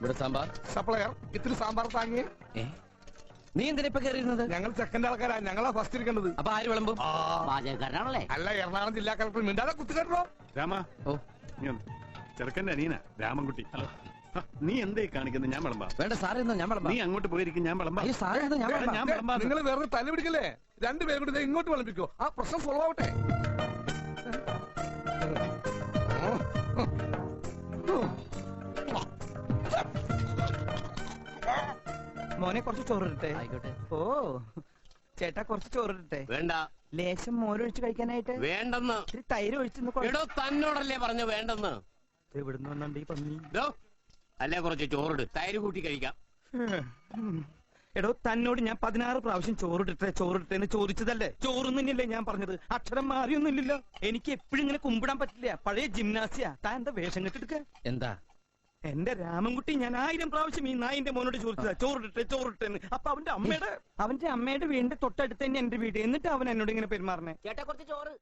ഇവിടെ സാമ്പാർ സപ്ലയർ ഇത്തിരി സാമ്പാർ താങ്ങിയേ. നീ എന്തിനാ ഇപ്പൊ കയറിയിരുന്നത്? ഞങ്ങൾ സെക്കൻഡ് ആൾക്കാരാ, ഞങ്ങളാ ഫസ്റ്റ് ഇരിക്കേണ്ടത്. അപ്പൊ ആര് വിളമ്പും? പാചകക്കാരനാണല്ലേ? അല്ല, എറണാകുളം ജില്ലാ കളക്ടർ മിണ്ടാതെ കുത്തുകെട്ടോ. രാമ, ചെറുക്കന്റെ അനിയനാ രാമൻകുട്ടി. നീ എന്തേ കാണിക്കുന്നത്? ഞാൻ വിളമ്പാ. വേണ്ട സാറേ, ഞാൻ വിളമ്പാ. നീ അങ്ങോട്ട് പോയിരിക്കും, ഞാൻ വിളമ്പാ. ഞാൻ വിളമ്പാ. നിങ്ങൾ വേറെ തല പിടിക്കല്ലേ? രണ്ടുപേരും കൂടി ഇങ്ങോട്ട് വിളമ്പിക്കോ, ആ പ്രശ്നം സോൾവ് ആവട്ടെ. മോനെ കുറച്ച് ചോറിട്ടെ. ആയിക്കോട്ടെ. ഓ ചേട്ടാ, കുറച്ച് ചോറിട്ടെ. വേണ്ട. ലേശം മോരൊഴിച്ച് കഴിക്കാനായിട്ട്. വേണ്ടെന്ന്. ഇത്തിരി തൈര് ഒഴിച്ച്. എടോ, തന്നോടല്ലേ പറഞ്ഞു വേണ്ടെന്ന്. എവിടുന്ന് വന്നുണ്ട് ഈ പന്നി? അല്ലേ കുറച്ച് ചോറിട്, തൈര് കൂട്ടി കഴിക്കാം. എടോ, തന്നോട് ഞാൻ 16 പ്രാവശ്യം ചോറിട്ടെ എന്ന് ചോദിച്ചതല്ലേ? ചോറൊന്നും തന്നെയല്ലേ ഞാൻ പറഞ്ഞത്? അക്ഷരം മാറിയൊന്നുമില്ലല്ലോ. എനിക്ക് എപ്പോഴും ഇങ്ങനെ കുമ്പിടാൻ പറ്റില്ല. പഴയ ജിംനാസിയാ. താൻ എന്താ വേഷം കെട്ടെടുക്ക? എന്താ? എന്റെ രാമൻകുട്ടി ഞാൻ 1000 പ്രാവശ്യം ഈ നായിന്റെ മോനോട് ചോദിച്ചതാ ചോറിട്ടെ. അപ്പൊ അവന്റെ അമ്മയുടെ വീടിന്റെ തൊട്ടടുത്ത് തന്നെ എന്റെ വീട്. എന്നിട്ട് അവൻ എന്നോട് ഇങ്ങനെ പെരുമാറണേ. ചേട്ടാ കുറച്ച് ചോറ്.